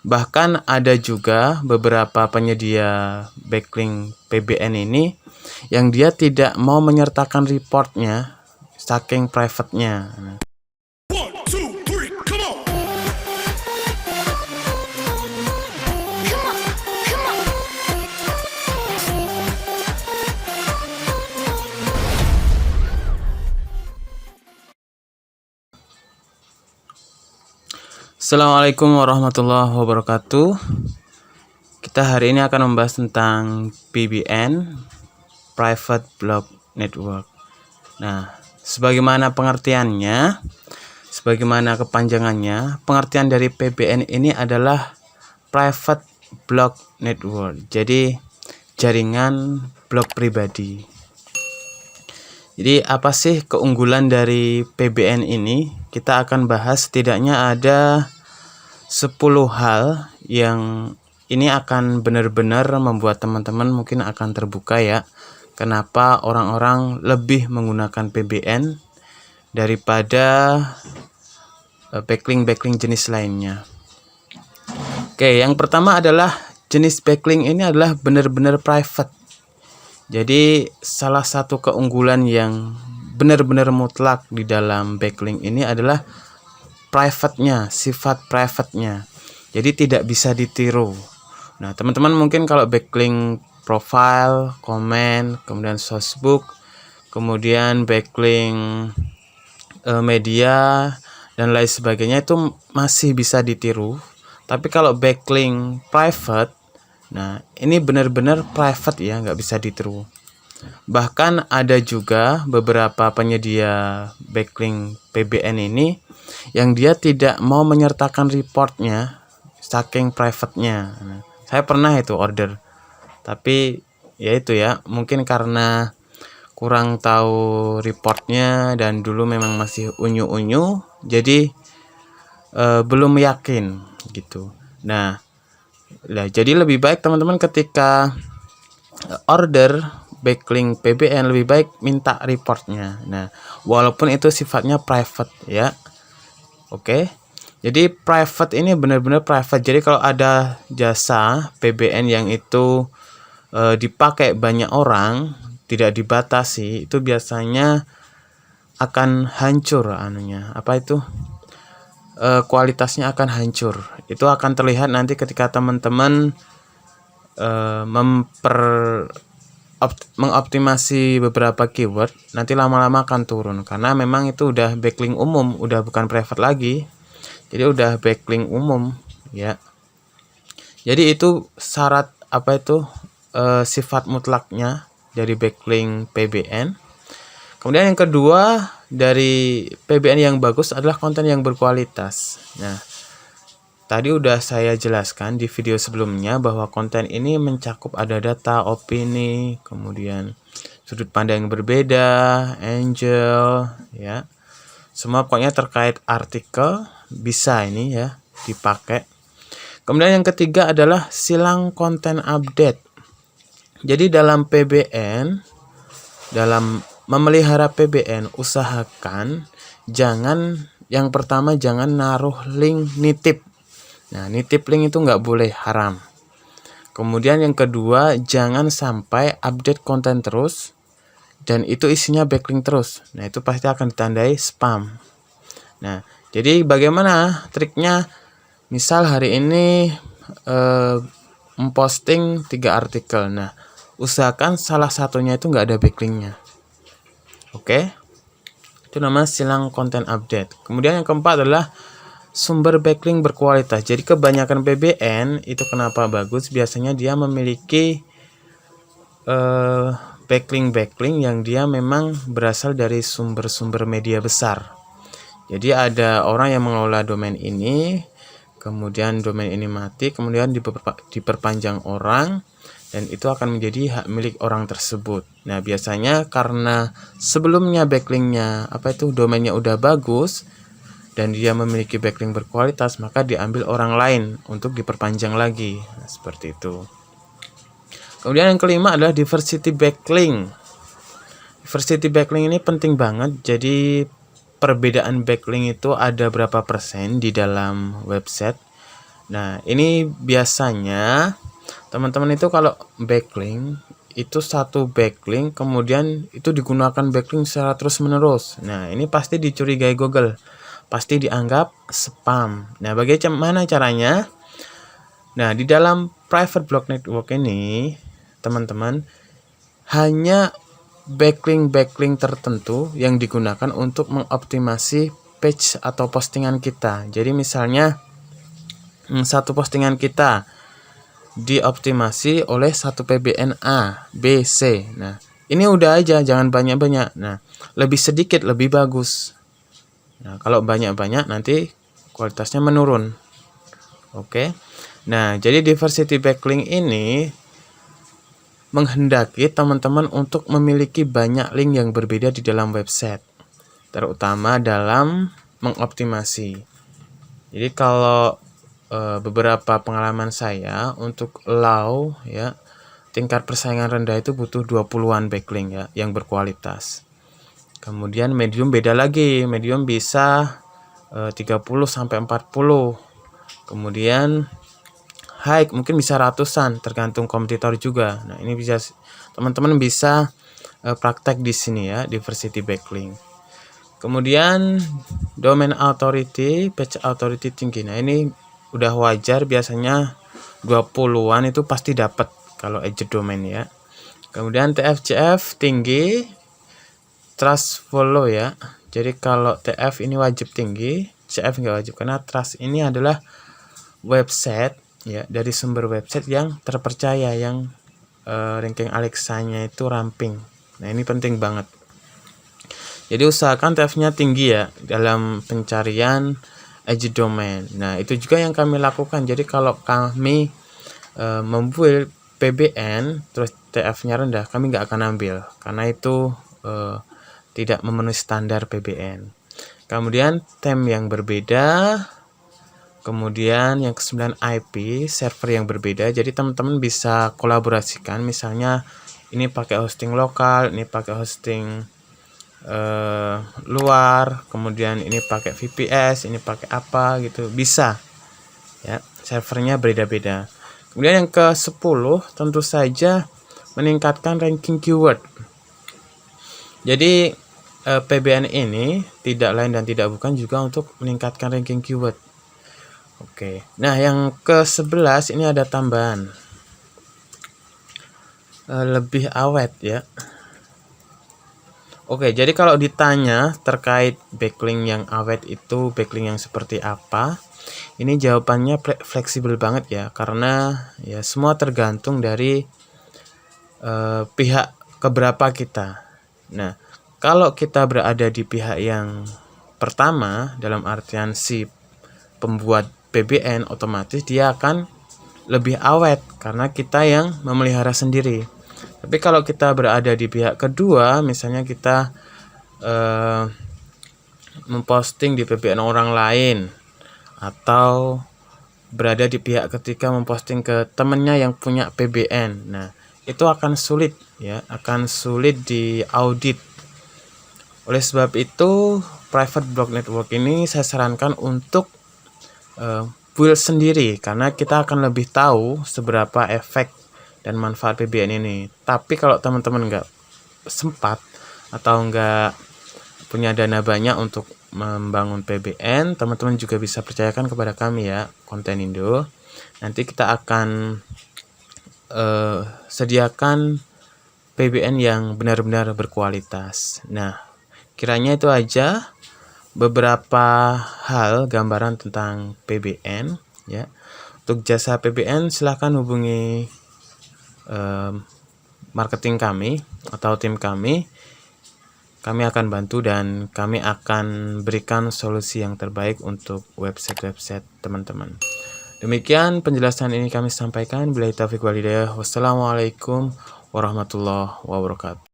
Bahkan ada juga beberapa penyedia backlink PBN ini yang dia tidak mau menyertakan reportnya saking private-nya. Assalamualaikum warahmatullahi wabarakatuh. Kita hari ini akan membahas tentang PBN, Private Block Network. Nah, sebagaimana pengertiannya, sebagaimana kepanjangannya, pengertian dari PBN ini adalah Private Block Network. Jadi, jaringan blok pribadi. Jadi, apa sih keunggulan dari PBN ini? Kita akan bahas setidaknya ada 10 hal yang ini akan benar-benar membuat teman-teman mungkin akan terbuka ya. Kenapa orang-orang lebih menggunakan PBN daripada backlink jenis lainnya. Oke, yang pertama adalah jenis backlink ini adalah benar-benar private. Jadi salah satu keunggulan yang benar-benar mutlak di dalam backlink ini adalah private-nya, sifat private-nya. Jadi tidak bisa ditiru. Nah, teman-teman mungkin kalau backlink profile, komen, kemudian sourcebook, kemudian backlink media dan lain sebagainya itu masih bisa ditiru. Tapi kalau backlink private, nah ini benar-benar private ya, nggak bisa ditiru. Bahkan ada juga beberapa penyedia backlink PBN ini yang dia tidak mau menyertakan reportnya saking private-nya. Nah, saya pernah itu order, tapi ya itu ya, mungkin karena kurang tahu reportnya dan dulu memang masih unyu-unyu, jadi belum yakin gitu. Nah, jadi lebih baik teman-teman ketika order backlink PBN lebih baik minta reportnya. Nah, walaupun itu sifatnya private ya. Oke. Jadi private ini benar-benar private. Jadi kalau ada jasa PBN yang itu dipakai banyak orang, tidak dibatasi, itu biasanya akan hancur anunya. Apa itu? Kualitasnya akan hancur. Itu akan terlihat nanti ketika teman-teman mengoptimasi beberapa keyword, nanti lama-lama akan turun karena memang itu udah backlink umum, udah bukan private lagi, jadi udah backlink umum ya. Jadi itu syarat apa itu sifat mutlaknya dari backlink PBN. Kemudian yang kedua dari PBN yang bagus adalah konten yang berkualitas. Nah, tadi udah saya jelaskan di video sebelumnya bahwa konten ini mencakup ada data, opini, kemudian sudut pandang yang berbeda, angel, ya. Semua pokoknya terkait artikel bisa ini ya dipakai. Kemudian yang ketiga adalah silang konten update. Jadi dalam PBN, dalam memelihara PBN, usahakan yang pertama jangan naruh link nitip. Nah, nitip link itu nggak boleh, haram. Kemudian yang kedua, jangan sampai update konten terus dan itu isinya backlink terus. Nah, itu pasti akan ditandai spam. Nah, jadi bagaimana triknya? Misal hari ini memposting 3 artikel. Nah, usahakan salah satunya itu nggak ada backlinknya. Oke? Itu namanya silang konten update. Kemudian yang keempat adalah sumber backlink berkualitas. Jadi kebanyakan PBN itu kenapa bagus? Biasanya dia memiliki backlink yang dia memang berasal dari sumber-sumber media besar. Jadi ada orang yang mengelola domain ini, kemudian domain ini mati, kemudian diperpanjang orang, dan itu akan menjadi hak milik orang tersebut. Nah, biasanya karena sebelumnya backlinknya domainnya udah bagus dan dia memiliki backlink berkualitas, maka diambil orang lain untuk diperpanjang lagi. Nah, seperti itu. Kemudian yang kelima adalah diversity backlink. Diversity backlink ini penting banget. Jadi perbedaan backlink itu ada berapa persen di dalam website. Nah, ini biasanya teman-teman itu kalau backlink itu satu backlink kemudian itu digunakan backlink secara terus menerus. Nah, ini pasti dicurigai Google, pasti dianggap spam. Nah, bagaimana caranya? Nah, di dalam private block network ini teman-teman hanya backlink tertentu yang digunakan untuk mengoptimasi page atau postingan kita. Jadi misalnya satu postingan kita dioptimasi oleh satu PBN A, B, C. Nah, ini udah aja, jangan banyak-banyak. Nah, lebih sedikit lebih bagus. Nah, kalau banyak-banyak nanti kualitasnya menurun. Oke. Nah, jadi diversity backlink ini menghendaki teman-teman untuk memiliki banyak link yang berbeda di dalam website, terutama dalam mengoptimasi. Jadi kalau beberapa pengalaman saya untuk low ya, tingkat persaingan rendah itu butuh 20-an backlink ya yang berkualitas. Kemudian medium beda lagi, medium bisa 30 sampai 40. Kemudian high mungkin bisa ratusan, tergantung kompetitor juga. Nah, ini bisa teman-teman bisa praktek di sini ya, diversity backlink. Kemudian domain authority, page authority tinggi. Nah, ini udah wajar, biasanya 20-an itu pasti dapat kalau edge domain ya. Kemudian TF-CF tinggi, trust follow ya. Jadi kalau TF ini wajib tinggi, CF nggak wajib karena trust ini adalah website ya, dari sumber website yang terpercaya, yang ranking Alexa-nya itu ramping. Nah, ini penting banget. Jadi usahakan TF-nya tinggi ya dalam pencarian edge domain. Nah, itu juga yang kami lakukan. Jadi kalau kami membuat PBN terus TF-nya rendah, kami nggak akan ambil karena itu tidak memenuhi standar PBN. Kemudian theme yang berbeda. Kemudian yang ke-9 IP, server yang berbeda. Jadi teman-teman bisa kolaborasikan, misalnya ini pakai hosting lokal, ini pakai hosting luar, kemudian ini pakai VPS, ini pakai apa gitu, bisa ya, servernya beda-beda. Kemudian yang ke-10 tentu saja meningkatkan ranking keyword. Jadi PBN ini tidak lain dan tidak bukan juga untuk meningkatkan ranking keyword. Oke. Nah, yang ke-11 ini ada tambahan lebih awet ya. Oke, jadi kalau ditanya terkait backlink yang awet itu backlink yang seperti apa, ini jawabannya fleksibel banget ya, karena ya semua tergantung dari pihak keberapa kita. Nah, kalau kita berada di pihak yang pertama, dalam artian si pembuat PBN, otomatis dia akan lebih awet karena kita yang memelihara sendiri. Tapi kalau kita berada di pihak kedua, misalnya kita memposting di PBN orang lain, atau berada di pihak ketiga memposting ke temennya yang punya PBN, nah itu akan sulit ya, akan sulit diaudit. Oleh sebab itu, private block network ini saya sarankan untuk build sendiri, karena kita akan lebih tahu seberapa efek dan manfaat PBN ini. Tapi kalau teman-teman nggak sempat atau nggak punya dana banyak untuk membangun PBN, teman-teman juga bisa percayakan kepada kami ya, Kontenindo. Nanti kita akan sediakan PBN yang benar-benar berkualitas. Nah, kiranya itu aja beberapa hal gambaran tentang PBN ya. Untuk jasa PBN silahkan hubungi marketing kami atau tim kami. Kami akan bantu dan kami akan berikan solusi yang terbaik untuk website-website teman-teman. Demikian penjelasan ini kami sampaikan. Billahi taufiq wal hidayah. Wassalamualaikum warahmatullahi wabarakatuh.